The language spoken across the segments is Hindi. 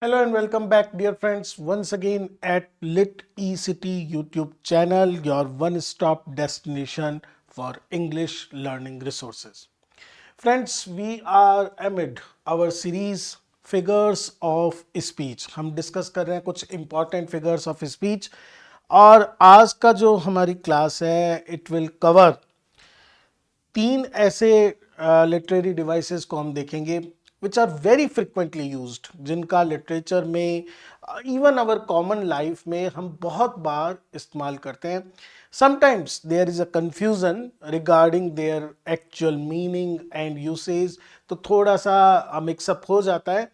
Hello and welcome back, dear friends, once again at Lit eCity YouTube channel, your one-stop destination for English learning resources. Friends, we are amid our series Figures of Speech. हम डिस्कस कर रहे हैं कुछ important figures of speech और आज का जो हमारी क्लास है it will cover तीन ऐसे लिटरेरी डिवाइसेस को हम देखेंगे which are very frequently used, जिनका लिटरेचर में इवन अवर कॉमन लाइफ में हम बहुत बार इस्तेमाल करते हैं. Sometimes there is a confusion regarding their actual meaning and usage, तो थोड़ा सा मिक्सअप हो जाता है.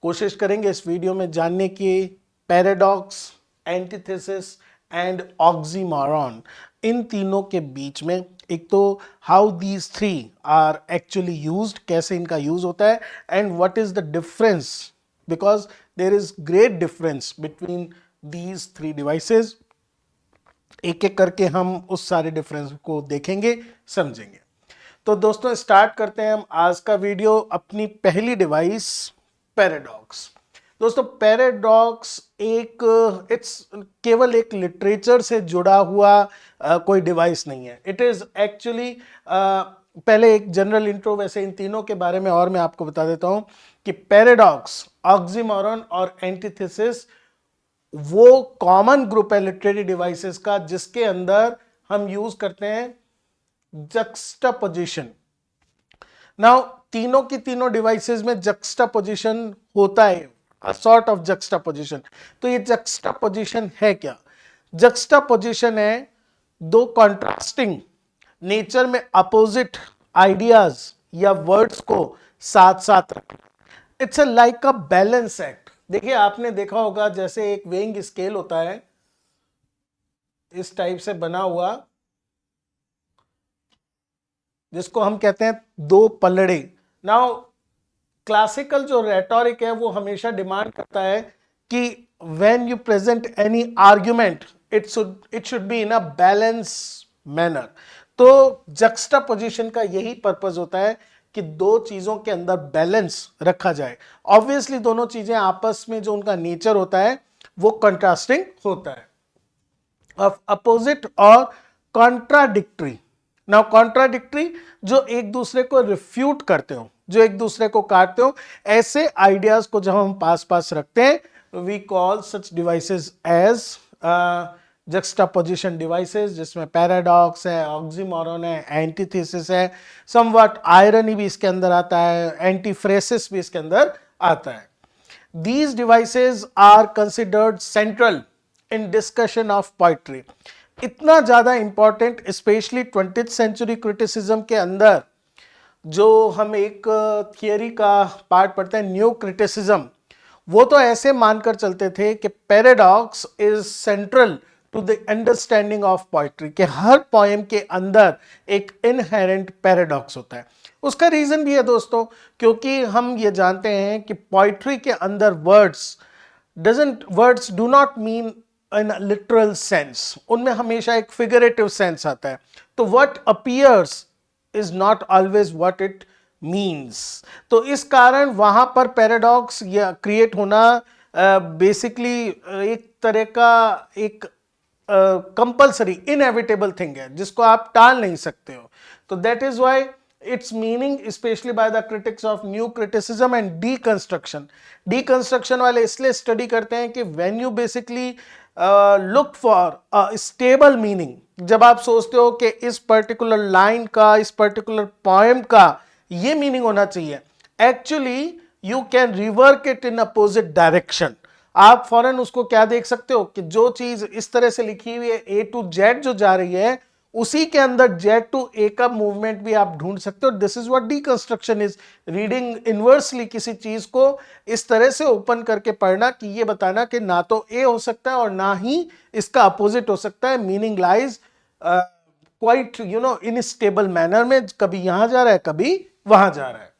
कोशिश करेंगे इस वीडियो में जानने की पैराडॉक्स, एंटीथेसिस एंड ऑक्सीमोरॉन, इन तीनों के बीच में एक तो how these three are actually used, कैसे इनका यूज होता है, and what is the difference, because there is great difference between these three devices. एक एक करके हम उस सारे डिफरेंस को देखेंगे, समझेंगे. तो दोस्तों स्टार्ट करते हैं हम आज का वीडियो अपनी पहली डिवाइस पैराडॉक्स. दोस्तों पैराडॉक्स एक इट्स केवल एक लिटरेचर से जुड़ा हुआ कोई डिवाइस नहीं है. इट इज एक्चुअली पहले एक जनरल इंट्रो वैसे इन तीनों के बारे में और मैं आपको बता देता हूं कि पैराडॉक्स, ऑक्सीमोरॉन और एंटीथेसिस वो कॉमन ग्रुप है लिटरेरी डिवाइसेस का जिसके अंदर हम यूज करते हैं जक्स्टापोजिशन. नाउ तीनों की तीनों डिवाइसेस में जक्स्टापोजिशन होता है, a sort of juxtaposition. तो ये juxtaposition है क्या? Juxtaposition है दो contrasting नेचर में अपोजिट आइडियाज या वर्ड्स को साथ साथ रखना. It's like a balance act. देखिए आपने देखा होगा जैसे एक वेइंग स्केल होता है इस टाइप से बना हुआ, जिसको हम कहते हैं दो पलड़े. नाउ क्लासिकल जो रेटोरिक है वो हमेशा डिमांड करता है कि when you present any argument it should be in a balance manner. तो जक्स्टापोजिशन का यही पर्पस होता है कि दो चीजों के अंदर बैलेंस रखा जाए. ऑब्वियसली दोनों चीजें आपस में जो उनका नेचर होता है वो कंट्रास्टिंग होता है, ऑफ अपोजिट और कॉन्ट्राडिक्टरी. नाउ कॉन्ट्राडिक्टरी जो एक दूसरे को रिफ्यूट करते हो, जो एक दूसरे को काटते हो, ऐसे आइडियाज को जब हम पास पास रखते हैं we call such devices as juxtaposition devices, जिसमें पैराडॉक्स है, ऑक्सीमोरॉन है, एंटीथेसिस है, समवट आयरनी भी इसके अंदर आता है, एंटीफ्रेसिस भी इसके अंदर आता है. These devices are considered central in discussion of poetry. इतना ज्यादा important specially 20th century criticism के अंदर जो हम एक थियरी का पार्ट पढ़ते हैं न्यू क्रिटिसिज्म, वो तो ऐसे मानकर चलते थे कि paradox is central to the understanding of poetry, कि हर पोएम के अंदर एक इनहेरेंट पैराडॉक्स होता है. उसका रीजन भी है दोस्तों, क्योंकि हम ये जानते हैं कि पोइट्री के अंदर words do not mean in literal sense, उनमें हमेशा एक फिगरेटिव सेंस आता है. तो what appears is not always what it means. तो इस कारण वहां पर पैराडॉक्स या क्रिएट होना बेसिकली एक तरह का एक कंपल्सरी इनएविटेबल थिंग है जिसको आप टाल नहीं सकते हो. तो that is why its meaning especially by the critics of new criticism and deconstruction. Deconstruction वाले इसलिए स्टडी करते हैं कि when you basically look for a stable meaning, जब आप सोचते हो कि इस पर्टिकुलर लाइन का, इस पर्टिकुलर पोएम का ये मीनिंग होना चाहिए, actually you can rework it in opposite direction. आप फौरन उसको क्या देख सकते हो कि जो चीज इस तरह से लिखी हुई है ए टू जेड जो जा रही है, उसी के अंदर जेड टू ए का मूवमेंट भी आप ढूंढ सकते हो. This is what deconstruction is. Reading inversely किसी चीज को इस तरह से ओपन करके पढ़ना कि ये बताना कि ना तो ए हो सकता है और ना ही इसका अपोजिट हो सकता है. Meaning lies quite in stable manner में, कभी यहां जा रहा है कभी वहां जा रहा है.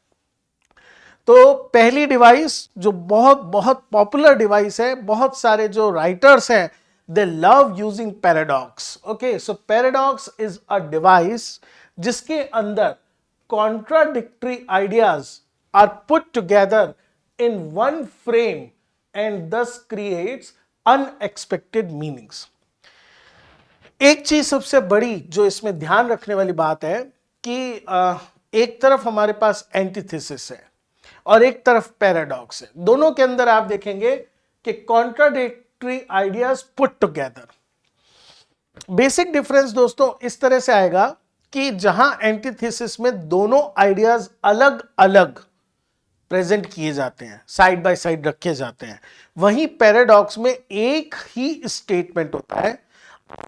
तो पहली डिवाइस जो बहुत बहुत पॉपुलर डिवाइस है, बहुत सारे जो राइटर्स हैं they love using paradox. Okay, so paradox is a device जिसके अंदर contradictory ideas are put together in one frame and thus creates unexpected meanings. एक चीज सबसे बड़ी जो इसमें ध्यान रखने वाली बात है कि एक तरफ हमारे पास एंटीथेसिस है और एक तरफ पैराडॉक्स है. दोनों के अंदर आप देखेंगे कि contradictory ideas put together. Basic difference दोस्तों इस तरह से आएगा कि जहां एंटीथेसिस में दोनों आइडियाज अलग अलग प्रेजेंट किए जाते हैं, साइड बाय साइड रखे जाते हैं, वहीं पैराडॉक्स में एक ही स्टेटमेंट होता है.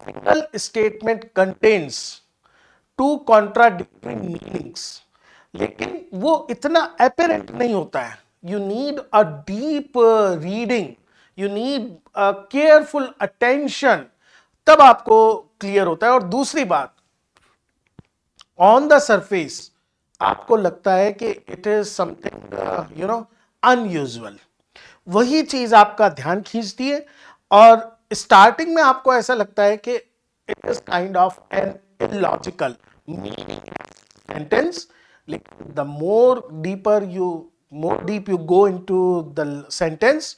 Single statement contains two contradictory meanings, लेकिन वो इतना अपेरेंट नहीं होता है. You need a deep reading, you need a careful attention, तब आपको क्लियर होता है. और दूसरी बात, ऑन द सरफेस आपको लगता है कि इट इज समथिंग अनयूजुअल, वही चीज आपका ध्यान खींचती है और स्टार्टिंग में आपको ऐसा लगता है कि it is kind of an illogical sentence. लेकिन the more deep you go into the sentence,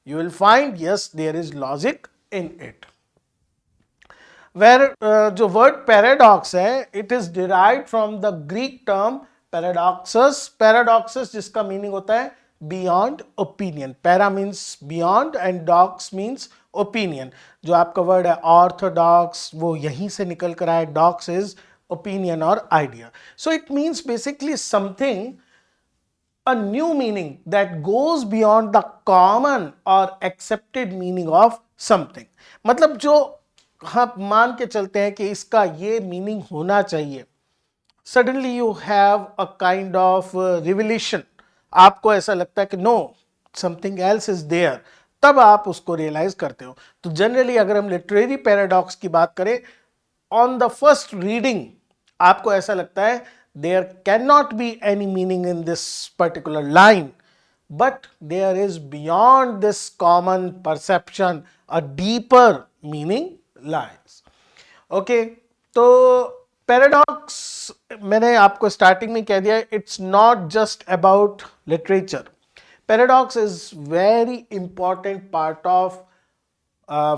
you will find yes there is logic in it. where जो word paradox है, it is derived from the Greek term paradoxus जिसका मीनिंग होता है beyond opinion. para means beyond and dox means opinion. जो आपका वर्ड है orthodox वो यहीं से निकल कर आया. dox is opinion और idea. so it means basically something, a new meaning that goes beyond the common or accepted meaning of something. मतलब जो हम मान के चलते हैं कि इसका ये मीनिंग होना चाहिए, suddenly you have a kind of revelation. आपको ऐसा लगता है कि no, something else is there, तब आप उसको रियलाइज करते हो. तो जनरली अगर हम लिटरेरी पैराडॉक्स की बात करें, ऑन द फर्स्ट रीडिंग आपको ऐसा लगता है there cannot be any meaning in this particular line, but there is beyond this common perception a deeper meaning lies. okay, तो paradox मैंने आपको स्टार्टिंग में कह दिया, it's not just about literature. paradox is very important part of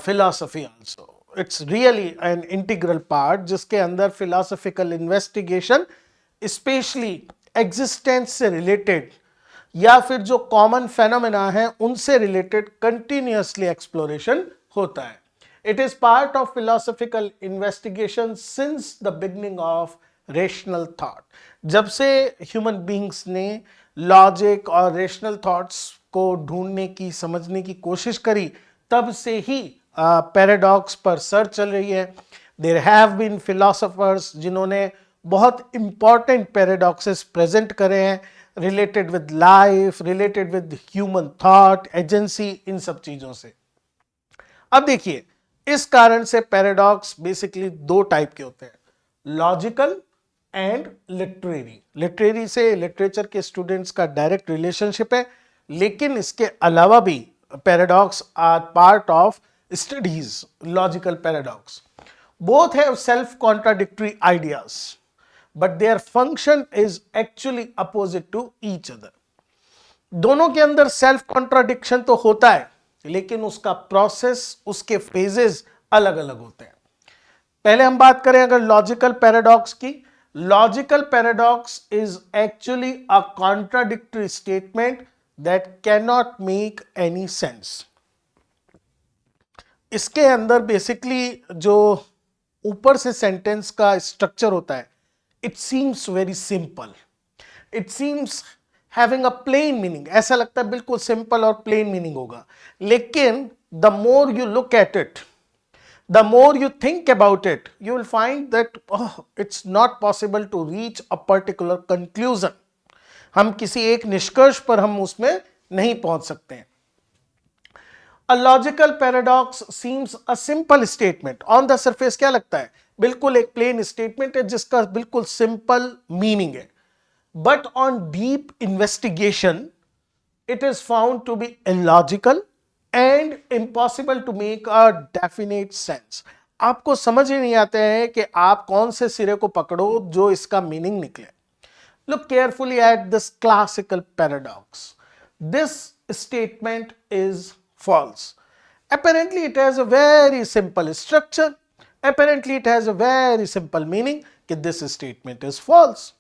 philosophy also. it's really an integral part जिसके अंदर philosophical investigation स्पेशली एग्जिस्टेंस से रिलेटेड या फिर जो कॉमन फेनोमेना है उनसे रिलेटेड कंटिन्यूअसली एक्सप्लोरेशन होता है. It is part of philosophical investigation since the beginning of rational thought. जब से ह्यूमन बींग्स ने लॉजिक और रेशनल थॉट्स को ढूंढने की, समझने की कोशिश करी, तब से ही पैराडॉक्स पर सर्च चल रही है. देयर हैव बीन फिलोसोफर्स जिन्होंने बहुत इंपॉर्टेंट पैराडॉक्सेस प्रेजेंट करे हैं, related with life, related with human thought, agency, इन सब चीजों से. अब देखिए, इस कारण से पैराडॉक्स बेसिकली दो टाइप के होते हैं, लॉजिकल एंड लिटरेरी. लिटरेरी से लिटरेचर के स्टूडेंट्स का डायरेक्ट रिलेशनशिप है, लेकिन इसके अलावा भी paradox are part of studies. Logical paradox both have self-contradictory ideas, but their function is actually opposite to each other. दोनों के अंदर सेल्फ कॉन्ट्राडिक्शन तो होता है, लेकिन उसका प्रोसेस, उसके फेजेस अलग अलग होते हैं. पहले हम बात करें अगर लॉजिकल पैराडॉक्स की. Logical paradox is actually a contradictory statement that can not make any sense. इसके अंदर बेसिकली जो ऊपर से सेंटेंस का स्ट्रक्चर होता है, it seems very simple, it seems having a plain meaning. ऐसा लगता है बिल्कुल सिंपल और प्लेन मीनिंग होगा, लेकिन the more you look at it, the more you think about it, you will find that it's not possible to reach a particular conclusion. हम किसी एक निष्कर्ष पर हम उसमें नहीं पहुंच सकते हैं. A logical paradox seems a simple statement. On the surface क्या लगता है? बिल्कुल एक plain statement है जिसका बिल्कुल simple meaning है. But on deep investigation, it is found to be illogical and impossible to make a definite sense. आपको समझ ही नहीं आता है कि आप कौन से सिरे को पकड़ो जो इसका मीनिंग निकले. Look carefully at this classical paradox. This statement is false. Apparently it has a very simple structure. Apparently it has a very simple meaning कि this statement is false.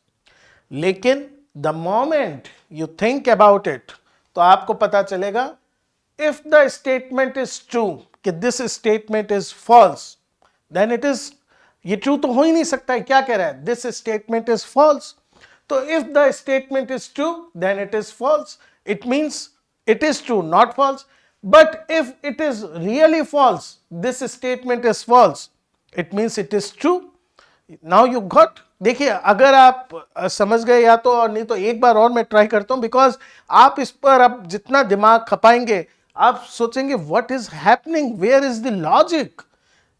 लेकिन the moment you think about it, तो आपको पता चलेगा if the statement is true कि this statement is false, then it is, ये true तो हो ही नहीं सकता है, क्या कह रहा है, this statement is false. तो if the statement is true, then it is false. It means it is true, not false. But if it is really false, this statement is false, it means it is true. Now you got, देखिए अगर आप समझ गए या तो, और नहीं तो एक बार और मैं ट्राई करता हूं, बिकॉज आप इस पर अब जितना दिमाग खपाएंगे आप सोचेंगे what is happening, where is the logic.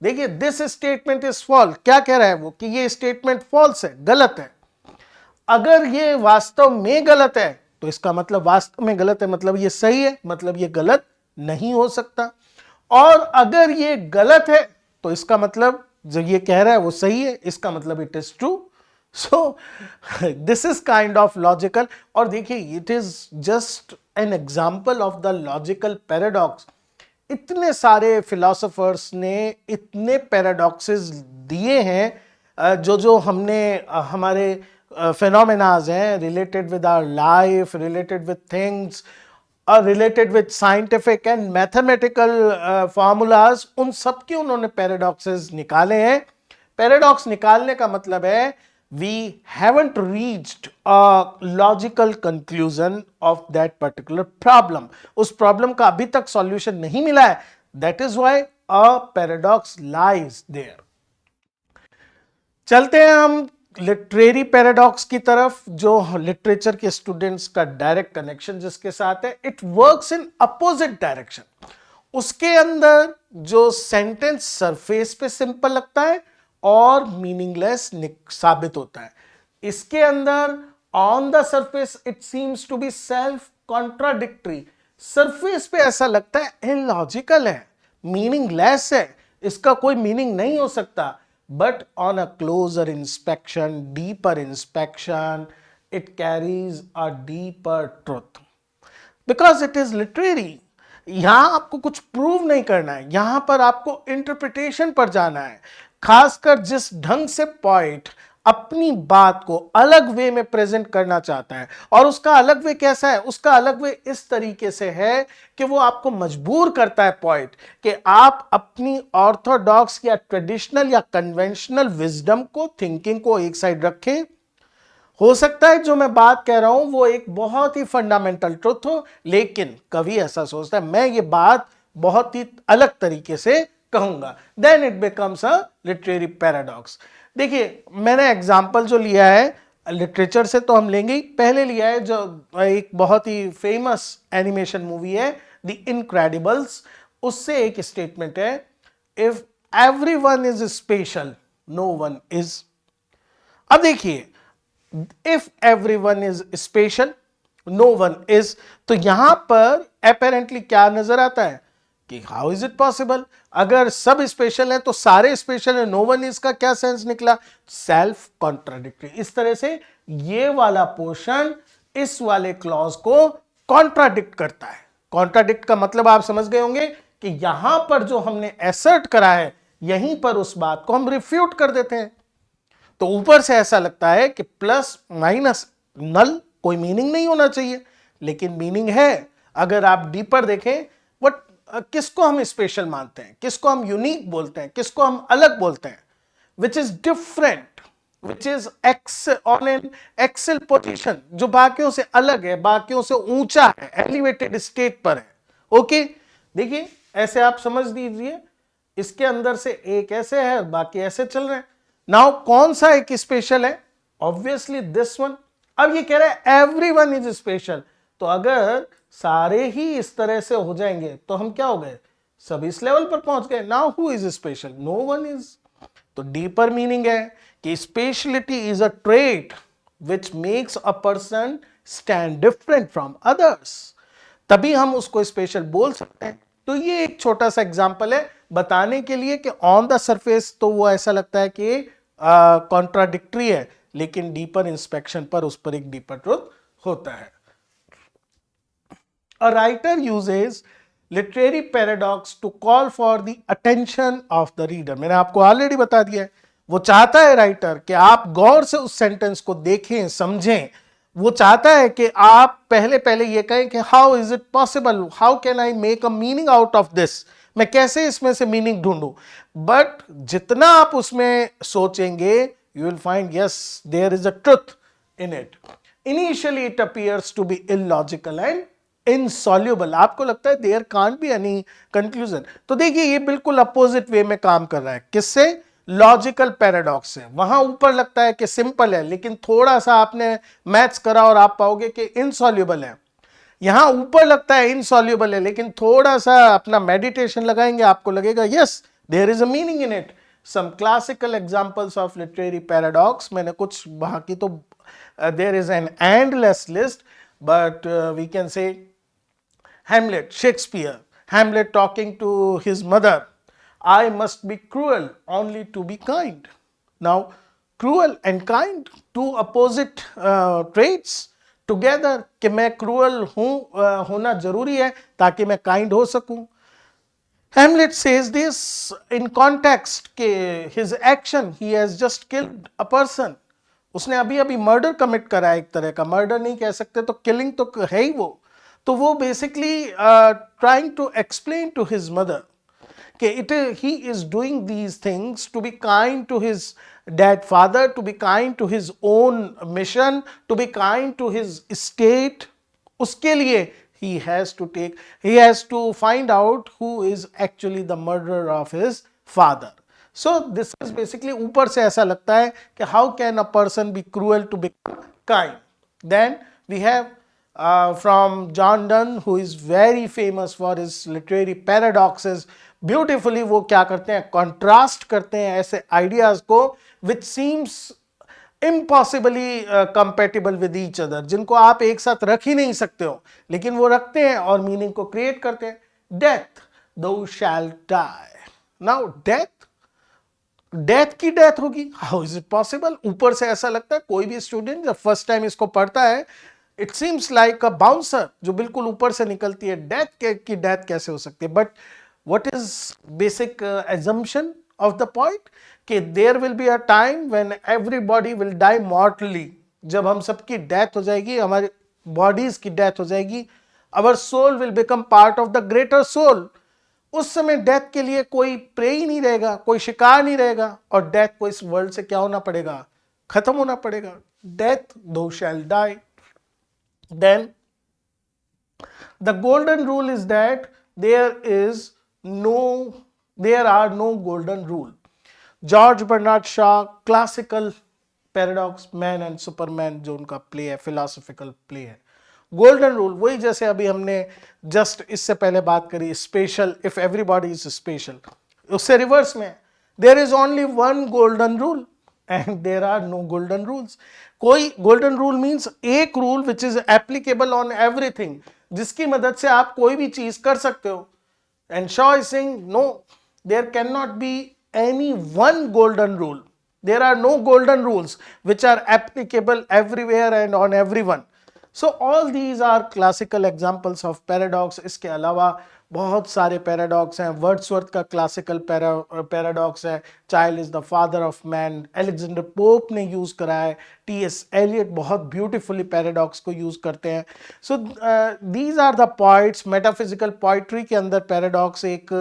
देखिए दिस स्टेटमेंट इज फॉल्स, क्या कह रहा है वो कि ये स्टेटमेंट फॉल्स है, गलत है. अगर ये वास्तव में गलत है तो इसका मतलब वास्तव में गलत है, मतलब ये सही है, मतलब ये गलत नहीं हो सकता. और अगर ये गलत है तो इसका मतलब जो ये कह रहा है वो सही है, इसका मतलब it is true. So this is kind of logical. और देखिए it is just an example of the logical paradox. इतने सारे फिलोसोफर्स ने इतने पैराडॉक्सेस दिए हैं जो हमने हमारे फिनोमेनाज हैं related with our life, related with things, related with scientific and mathematical formulas, उन सब के उन्होंने पैराडॉक्सेस निकाले हैं. पैराडॉक्स निकालने का मतलब है we haven't reached a logical conclusion of that particular problem. उस प्रॉब्लम का अभी तक सॉल्यूशन नहीं मिला है. That is why a paradox lies there. चलते हैं हम लिटरेरी पैराडॉक्स की तरफ, जो लिटरेचर के स्टूडेंट्स का डायरेक्ट कनेक्शन जिसके साथ है. It works in opposite direction. उसके अंदर जो सेंटेंस सरफेस पे सिंपल लगता है और मीनिंगलेस साबित होता है, इसके अंदर on the surface it seems to be self contradictory. Surface पे ऐसा लगता है इलॉजिकल है, मीनिंगलेस है, इसका कोई मीनिंग नहीं हो सकता. But on a closer inspection, deeper inspection, it carries a deeper truth because it is literary. यहां आपको कुछ प्रूव नहीं करना है, यहां पर आपको इंटरप्रिटेशन पर जाना है. खासकर जिस ढंग से पॉइंट अपनी बात को अलग वे में प्रेजेंट करना चाहता है, और उसका अलग वे कैसा है, उसका अलग वे इस तरीके से है कि वो आपको मजबूर करता है पॉइंट कि आप अपनी ऑर्थोडॉक्स या ट्रेडिशनल या कन्वेंशनल विजडम को, थिंकिंग को एक साइड रखें. हो सकता है जो मैं बात कह रहा हूं वो एक बहुत ही फंडामेंटल ट्रुथ हो, लेकिन कवि ऐसा सोचता है मैं ये बात बहुत ही अलग तरीके से कहूंगा. Then it becomes a literary paradox. देखिए मैंने एग्जांपल जो लिया है लिटरेचर से तो हम लेंगे ही, पहले लिया है जो एक बहुत ही फेमस एनिमेशन मूवी है द इनक्रेडिबल्स. उससे एक स्टेटमेंट है, if everyone is special no one is. अब देखिए if everyone is special no one is, तो यहां पर अपेरेंटली क्या नजर आता है कि हाउ इज इट पॉसिबल, अगर सब स्पेशल है तो सारे स्पेशल है, नो वन इज का क्या सेंस निकला, सेल्फ कॉन्ट्राडिक्टरी. इस तरह से ये वाला पोर्शन इस वाले क्लॉज को कॉन्ट्राडिक्ट करता है. कॉन्ट्राडिक्ट का मतलब आप समझ गए होंगे कि यहां पर जो हमने एसर्ट करा है यहीं पर उस बात को हम रिफ्यूट कर देते हैं. तो ऊपर से ऐसा लगता है कि प्लस माइनस नल कोई मीनिंग नहीं होना चाहिए, लेकिन मीनिंग है. अगर आप डीपर देखें वट किसको हम स्पेशल मानते हैं, किसको हम यूनिक बोलते हैं, किसको हम अलग बोलते हैं, which is different, which is on an excel position, जो बाकियों से अलग है, बाकियों से ऊंचा है, एलिवेटेड स्टेट पर है. ओके देखिए ऐसे आप समझ दीजिए, इसके अंदर से एक ऐसे है बाकी ऐसे चल रहे हैं. नाउ कौन सा एक स्पेशल है, ऑब्वियसली दिस वन. अब ये कह रहा है एवरीवन इज स्पेशल, तो अगर सारे ही इस तरह से हो जाएंगे तो हम क्या हो गए, सब इस लेवल पर पहुंच गए. Now who is special, no one is. तो डीपर मीनिंग है कि speciality is a trait which makes a person stand different from others, तभी हम उसको स्पेशल बोल सकते हैं. तो ये एक छोटा सा एग्जांपल है बताने के लिए कि ऑन द सरफेस तो वो ऐसा लगता है कि कॉन्ट्राडिक्टरी है, लेकिन डीपर इंस्पेक्शन पर उस पर एक डीपर ट्रुथ होता है. A writer uses literary paradox to call for the attention of the reader. मैंने आपको ऑलरेडी बता दिया है, वो चाहता है राइटर कि आप गौर से उस सेंटेंस को देखें, समझें। वो चाहता है कि आप पहले पहले ये कहें कि how is it possible, how can I make a meaning out of this, मैं कैसे इसमें से मीनिंग ढूंढूं। बट जितना आप उसमें सोचेंगे, you will find yes there is a truth in it. Initially it appears to be illogical and insoluble, आपको लगता है there can't be any conclusion. तो देखिए ये बिल्कुल अपोजिट वे में काम कर रहा है, किससे? लॉजिकल पैराडॉक्स से। वहां ऊपर लगता है कि सिंपल है, लेकिन थोड़ा सा आपने मैथ्स करा और आप पाओगे कि इनसॉल्यूबल है। यहां ऊपर लगता है इनसॉल्यूबल है, लेकिन थोड़ा सा अपना मेडिटेशन लगाएंगे, आपको लगेगा yes there is a meaning in it. Some classical examples of literary paradox, मैंने कुछ बाकी तो there is an endless list, but we can say Hamlet, Shakespeare, Hamlet talking to his mother, I must be cruel only to be kind. Now, cruel and kind, two opposite traits together, कि मैं cruel हूं, होना जरूरी है ताकि मैं kind हो सकूं। Hamlet says this in context कि his action, he has just killed a person. उसने अभी अभी मर्डर कमिट करा है, एक तरह का मर्डर नहीं कह सकते, तो किलिंग तो है ही वो। तो वो basically trying to explain to his mother कि he is doing these things to be kind to his dead father, to be kind to his own mission, to be kind to his state. उसके लिए he has to find out who is actually the murderer of his father. So this is basically, ऊपर से ऐसा लगता है कि how can a person be cruel to be kind. Then we have from John Donne, who is very famous for his literary paradoxes. Beautifully वो क्या करते हैं, contrast करते हैं ऐसे ideas को which seems impossibly compatible with each other, जिनको आप एक साथ रख ही नहीं सकते हो, लेकिन वो रखते हैं और मीनिंग को क्रिएट करते हैं। डेथ, दो शैल डाई। नाउ डेथ की डेथ होगी, हाउ इज इट पॉसिबल? ऊपर से ऐसा लगता है, कोई भी स्टूडेंट जब फर्स्ट टाइम इसको पढ़ता है, it seems like a bouncer जो बिल्कुल ऊपर से निकलती है, डेथ की डेथ कैसे हो सकती है? But what is basic assumption of the point कि there will be a time when everybody will die mortally. जब हम सबकी डेथ हो जाएगी, हमारी बॉडीज की डेथ हो जाएगी, our soul will become part of the greater soul. उस समय डेथ के लिए कोई प्रे ही नहीं रहेगा, कोई शिकार नहीं रहेगा, और डेथ को इस वर्ल्ड से क्या होना पड़ेगा? खत्म होना पड़ेगा। Death, thou shall die. Then the golden rule is that there are no golden rule. George Bernard Shaw, classical paradox, man and superman जो उनका प्ले है, फिलोसॉफिकल प्ले है। गोल्डन रूल वही जैसे अभी हमने जस्ट इससे पहले बात करी, special, if everybody is special, उससे रिवर्स में there is only one golden rule and there are no golden rules. कोई गोल्डन रूल मींस एक rule which is applicable on everything, जिसकी मदद से आप कोई भी चीज कर सकते हो। And Shaw is saying no, there cannot be any one golden rule. There are no golden rules which are applicable everywhere and on everyone. So all these are classical examples of paradox. इसके अलावा बहुत सारे पैराडॉक्स हैं। वर्ड्सवर्थ का क्लासिकल पैराडॉक्स है, child is the father of man, Alexander Pope ने यूज करा है, टी.एस. एलियट बहुत ब्यूटीफुली पैराडॉक्स को यूज करते हैं। So these are the points. Metaphysical poetry के अंदर पैराडॉक्स एक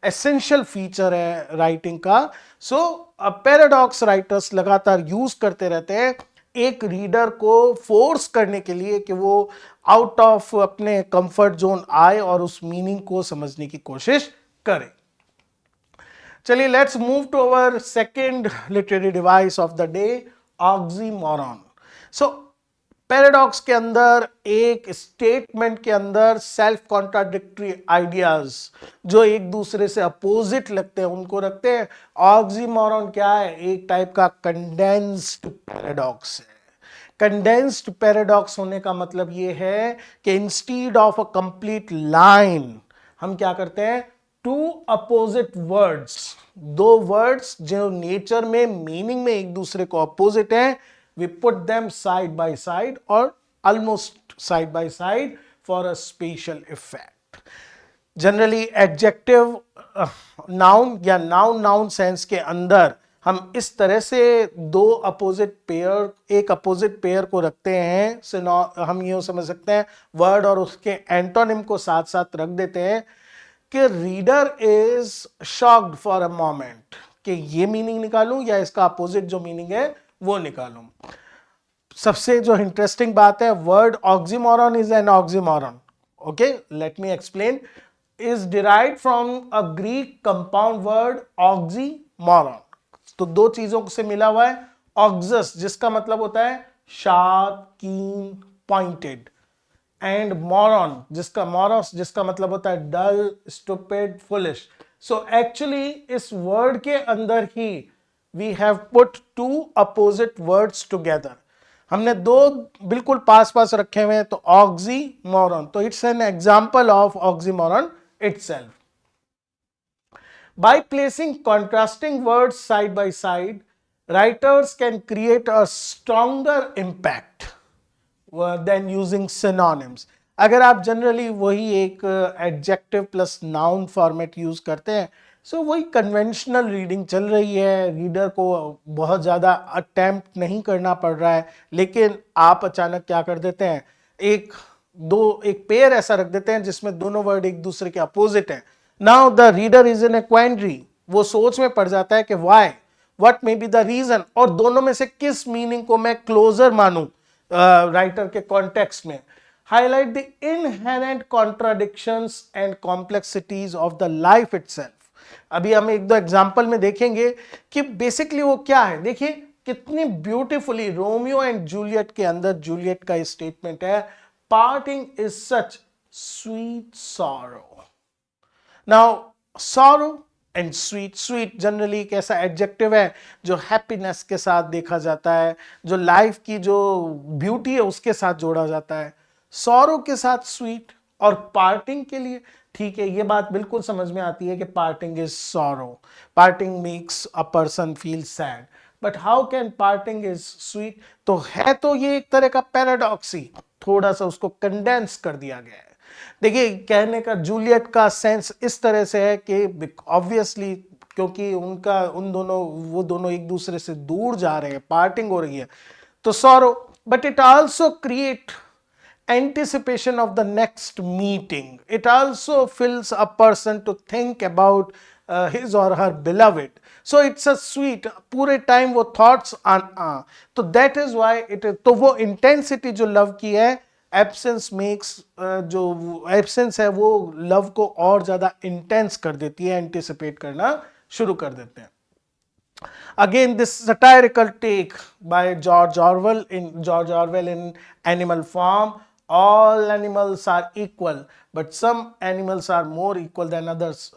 एसेंशियल फीचर है राइटिंग का। सो पैराडॉक्स राइटर्स लगातार यूज करते रहते हैं एक रीडर को फोर्स करने के लिए कि वो आउट ऑफ अपने कंफर्ट जोन आए और उस मीनिंग को समझने की कोशिश करे। चलिए let's move to our second literary device of the day, oxymoron. So paradox के अंदर एक स्टेटमेंट के अंदर सेल्फ कॉन्ट्राडिक्टरी आइडियाज जो एक दूसरे से अपोजिट लगते हैं उनको रखते हैं। ऑक्सीमोरॉन क्या है? एक टाइप का कंडेंस्ड पैराडॉक्स है। कंडेंस्ड पैराडॉक्स होने का मतलब ये है कि instead of a complete line हम क्या करते हैं, टू अपोजिट वर्ड्स, दो वर्ड्स जो नेचर में मीनिंग में एक दूसरे को अपोजिट हैं, we put them side by side or almost side by side for a spatial effect. Generally adjective noun या नाउन नाउन सेंस के अंदर हम इस तरह से एक अपोजिट पेयर को रखते हैं, हम यूं समझ सकते हैं वर्ड और उसके एंटोनिम को साथ साथ रख देते हैं कि reader is shocked for a moment, कि ये मीनिंग निकालूं या इसका अपोजिट जो मीनिंग है वो निकालूं। सबसे जो इंटरेस्टिंग बात है, word oxymoron is an oxymoron, okay, let me explain, is derived from a Greek compound word oxymoron। तो दो चीजों से मिला हुआ है, ऑक्सस जिसका मतलब होता है शार्प, कीन, पॉइंटेड, एंड मोरॉन जिसका मतलब होता है dull, stupid, foolish. So actually इस वर्ड के अंदर ही we have put two opposite words together. हमने दो बिल्कुल पास पास रखे हुए हैं, तो ऑक्सीमोरॉन, तो it's an example of oxymoron itself. By placing contrasting words side by side, writers can create a stronger impact than using synonyms. अगर आप जनरली वही एक adjective plus noun format use करते हैं, सो वही कन्वेंशनल रीडिंग चल रही है, रीडर को बहुत ज़्यादा अटेम्प्ट नहीं करना पड़ रहा है, लेकिन आप अचानक क्या कर देते हैं, एक पेयर ऐसा रख देते हैं जिसमें दोनों वर्ड एक दूसरे के अपोजिट हैं। Now the reader is in a quandary, वो सोच में पड़ जाता है कि why, what may be the reason, और दोनों में से किस मीनिंग को मैं क्लोजर मानूं राइटर के कॉन्टेक्स्ट में। Highlight the inherent contradictions and complexities of the life itself. अभी हम एक दो एग्जांपल में देखेंगे कि बेसिकली वो क्या है। देखिए कितनी ब्यूटीफुली रोमियो एंड जूलियट के अंदर जूलियट का स्टेटमेंट है, parting is such sweet sorrow. Now sorrow and sweet generally एक ऐसा एडजेक्टिव है जो हैप्पीनेस के साथ देखा जाता है, जो लाइफ की जो ब्यूटी है उसके साथ जोड़ा जाता है। सॉरो के साथ स्वीट, और पार्टिंग के लिए ठीक है, ये बात बिल्कुल समझ में आती है कि parting is sorrow, parting makes a person feel sad, but how can parting is sweet. तो है तो ये एक तरह का पैराडॉक्स ही, थोड़ा सा उसको कंडेंस कर दिया गया है। देखिए कहने का जूलियट का सेंस इस तरह से है कि ऑब्वियसली क्योंकि वो दोनों एक दूसरे से दूर जा रहे हैं, पार्टिंग हो रही है, तो sorrow, but it also create anticipation of the next meeting. It also fills a person to think about his or her beloved. So it's a sweet, पूरे टाइम वो thoughts तो that is why it is, तो वो intensity जो love की है, absence makes जो absence है वो love को और ज़्यादा intense कर देती है, anticipate करना शुरू कर देते हैं। Again, this satirical take by George Orwell in Animal Farm, all animals are equal, but some animals are more equal than others.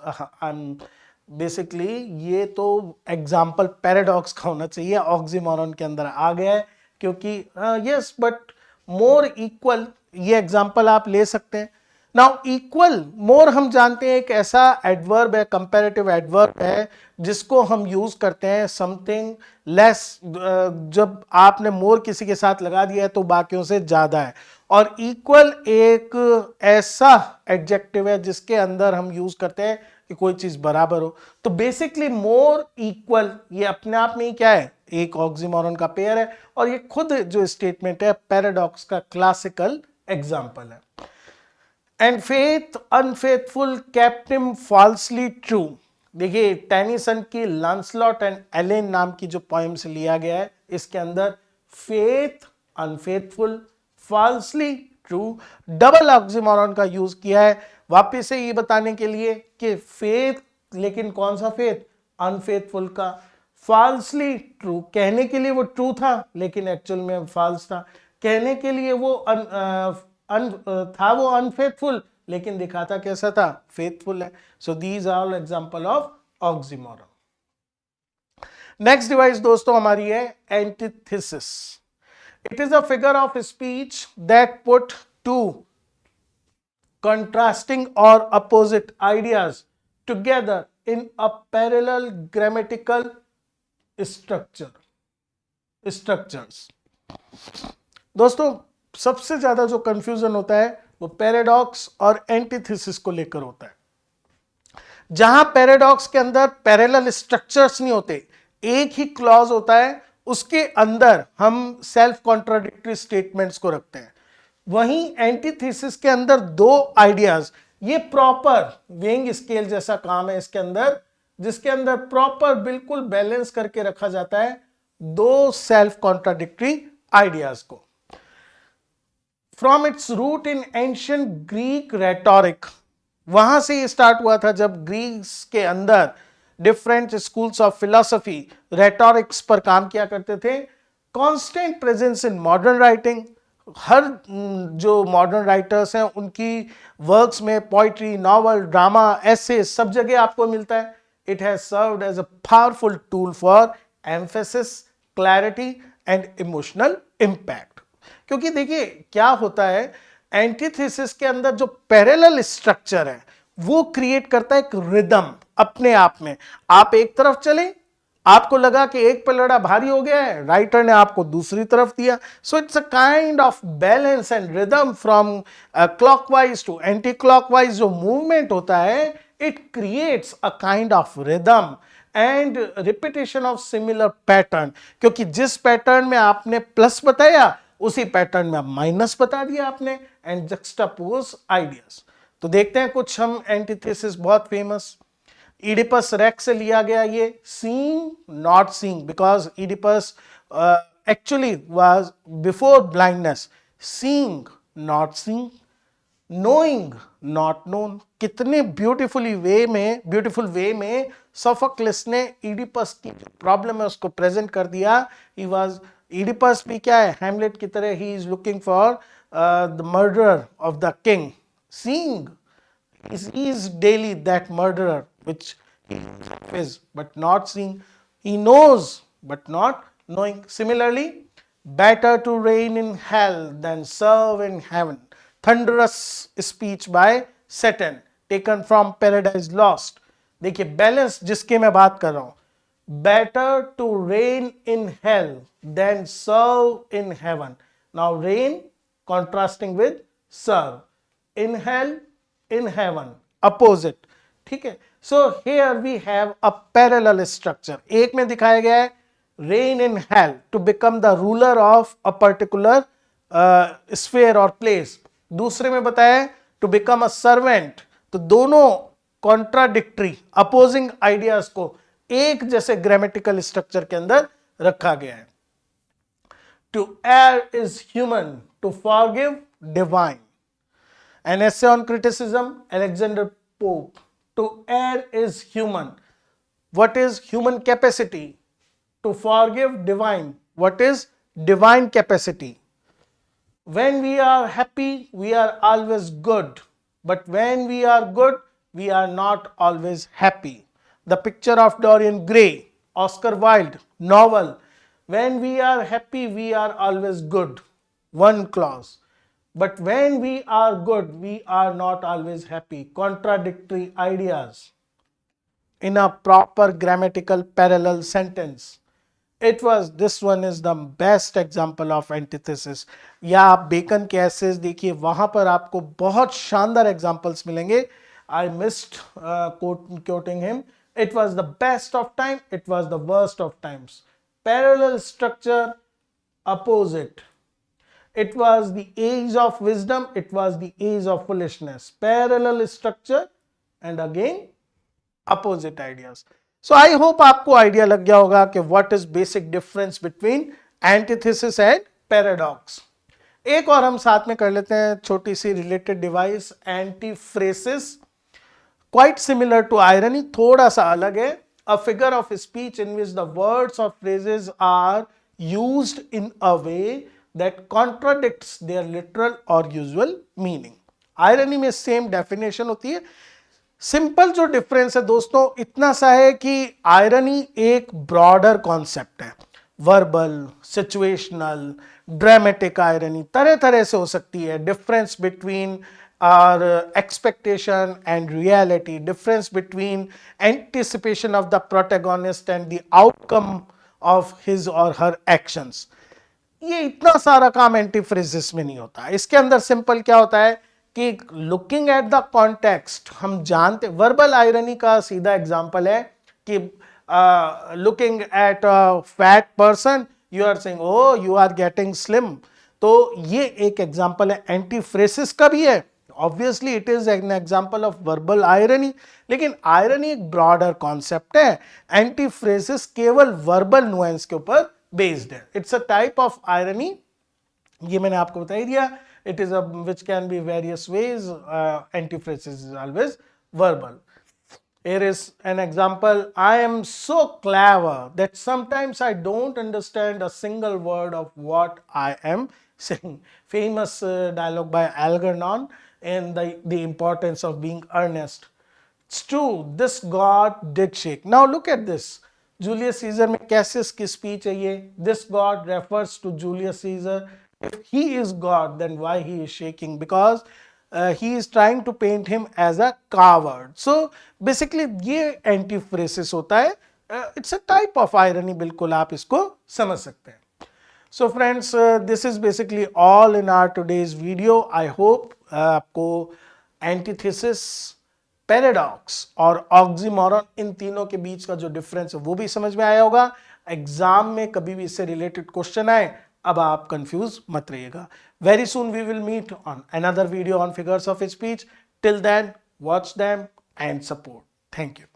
Basically ये तो एग्जाम्पल पैराडॉक्स का होना चाहिए, ऑक्सीमोरॉन के अंदर आ गया है, क्योंकि यस बट मोर इक्वल, ये एग्जाम्पल आप ले सकते हैं। नाउ इक्वल, मोर हम जानते हैं एक ऐसा एडवर्ब है, कंपैरेटिव एडवर्ब है, जिसको हम यूज करते हैं समथिंग लेस, जब आपने मोर किसी के साथ लगा दिया है तो बाकियों से ज्यादा है, और इक्वल एक ऐसा एडजेक्टिव है जिसके अंदर हम यूज करते हैं कि कोई चीज बराबर हो। तो बेसिकली मोर इक्वल ये अपने आप में ही क्या है, एक ऑक्सीमोरॉन का पेयर है, और ये खुद जो स्टेटमेंट है पैराडॉक्स का क्लासिकल एग्जांपल है। And faith unfaithful kept him falsely true. देखिए टेनिसन की लैंसलॉट एंड एलेन नाम की जो पोएम से लिया गया है, इसके अंदर faith unfaithful, falsely true, double oxymoron का यूज किया है वापिस से ये बताने के लिए कि फेथ, लेकिन कौन सा फेथ, अनफेथफुल का, फॉल्सली ट्रू, कहने के लिए वो ट्रू था लेकिन एक्चुअल में फॉल्स था, कहने के लिए वो था वो अनफेथफुल लेकिन दिखाता कैसा था, फेथफुल है। So these are all example of oxymoron. Next device दोस्तों हमारी है antithesis. It is a figure of speech that put two contrasting or opposite ideas together in a parallel grammatical structures। दोस्तों सबसे ज्यादा जो कंफ्यूजन होता है वो पैराडॉक्स और एंटीथेसिस को लेकर होता है। जहां पैराडॉक्स के अंदर पैरेलल स्ट्रक्चर्स नहीं होते, एक ही क्लॉज होता है, उसके अंदर हम सेल्फ कॉन्ट्राडिक्टरी स्टेटमेंट्स को रखते हैं। वहीं एंटीथेसिस के अंदर दो आइडियाज, ये प्रॉपर वेइंग स्केल जैसा काम है इसके अंदर, जिसके अंदर प्रॉपर बिल्कुल बैलेंस करके रखा जाता है दो सेल्फ कॉन्ट्राडिक्टरी आइडियाज को। From its root in ancient Greek rhetoric, वहां से ये स्टार्ट हुआ था जब ग्रीस के अंदर different schools of philosophy rhetorics पर काम किया करते थे। Constant presence in modern writing, हर जो मॉडर्न राइटर्स हैं उनकी वर्क्स में पोइट्री, नॉवल, ड्रामा, ऐसे सब जगह आपको मिलता है। It has served as a powerful tool for emphasis, clarity and emotional impact. क्योंकि देखिए क्या होता है, एंटीथेसिस के अंदर जो पैरेलल स्ट्रक्चर है वो क्रिएट करता है एक रिदम अपने आप में। आप एक तरफ चले, आपको लगा कि एक पलड़ा भारी हो गया है, राइटर ने आपको दूसरी तरफ दिया। So it's a kind of balance and rhythm from clockwise to anti clockwise. जो मूवमेंट होता है it creates a kind of rhythm and repetition of similar pattern, क्योंकि जिस पैटर्न में आपने प्लस बताया उसी पैटर्न में माइनस बता दिया आपने, एंड जक्सटापोज आइडियाज। तो देखते हैं कुछ हम एंटीथेसिस बहुत फेमस। इडिपस रेक्स से लिया गया ये, seeing not seeing, because Oedipus actually was before blindness, seeing not seeing, knowing not known. कितने ब्यूटीफुल वे में सोफोक्लिस ने इडिपस की प्रॉब्लम है उसको प्रेजेंट कर दिया। इडिपस भी क्या है, हैमलेट की तरह, he is looking for the murderer of the king, seeing he is daily that murderer which he is, but not seeing. He knows but not knowing. Similarly, better to reign in hell than serve in heaven. Thunderous speech by Satan taken from Paradise Lost. देखिए बैलेंस जिसके मैं बात कर रहा हूं, better to reign in hell than serve in heaven. Now reign contrasting with serve. In hell, in heaven, opposite. ठीक है। So here we have a parallel structure. एक में दिखाया गया है reign in hell to become the ruler of a particular sphere or place. दूसरे में बताया है to become a servant. तो दोनों contradictory, opposing ideas को एक जैसे grammatical structure के अंदर रखा गया है। To err is human, to forgive divine. An essay on criticism, Alexander Pope. To err is human. What is human capacity? To forgive divine. What is divine capacity? When we are happy, we are always good. But when we are good, we are not always happy. The Picture of Dorian Gray, Oscar Wilde novel. When we are happy, we are always good. One clause. But when we are good, we are not always happy. Contradictory ideas in a proper grammatical parallel sentence. This one is the best example of antithesis. या आप बेकन के एसेज देखिए, वहां पर आपको बहुत शानदार एग्जांपल्स मिलेंगे. I missed quoting him. It was the best of time, it was the worst of times. Parallel structure, opposite. It was the age of wisdom, it was the age of foolishness. Parallel structure and again opposite ideas. So I hope आपको आइडिया लग गया होगा कि what is basic difference between antithesis and paradox. एक और हम साथ में कर लेते हैं छोटी सी related device, antiphrasis. Quite similar to irony, थोड़ा सा अलग है. A figure of speech in which the words or phrases are used in a way that contradicts their literal or usual meaning. Irony में सेम डेफिनेशन होती है. सिंपल जो डिफरेंस है दोस्तों इतना सा है कि आयरनी एक ब्रॉडर कॉन्सेप्ट है. वर्बल, सिचुएशनल, ड्रामेटिक आयरनी तरह तरह से हो सकती है. Difference between our expectation and reality, difference between anticipation of the protagonist and the outcome of his or her actions. ये इतना सारा काम एंटीफ्रेसिस में नहीं होता. इसके अंदर सिंपल क्या होता है कि लुकिंग एट द कॉन्टेक्स्ट हम जानते, वर्बल आयरनी का सीधा एग्जांपल है कि looking at a fat person you are saying oh you are getting slim. तो ये एक एग्जांपल है, एंटीफ्रेसिस का भी है, obviously it is an example of verbal irony, लेकिन आयरनी एक ब्रॉडर कॉन्सेप्ट है, एंटीफ्रेसिस केवल वर्बल नुएंस के ऊपर बेस्ड है। It's a type of irony, ये मैंने आपको बता ही दिया, it is a which can be various ways. Antiphrasis is always verbal. Here is an example. I am so clever that sometimes I don't understand a single word of what I am saying. Famous dialogue by Algernon and the importance of being earnest. It's true, this God did shake. Now look at this. Julius Caesar में कैसे इसकी स्पीच है ये? This God refers to Julius Caesar. If he is God, then why he is shaking? Because he is trying to paint him as a coward. So basically ये antiphrasis होता है. It's a type of irony, बिल्कुल आप इसको समझ सकते हैं. So friends, this is basically all in our today's video. I hope आपको antithesis, पैराडॉक्स और ऑक्सीमोरन, इन तीनों के बीच का जो डिफरेंस है वो भी समझ में आया होगा। एग्जाम में कभी भी इससे रिलेटेड क्वेश्चन आए, अब आप कंफ्यूज मत रहिएगा। Very soon we will meet on another video on figures of speech. Till then watch them and support. Thank you.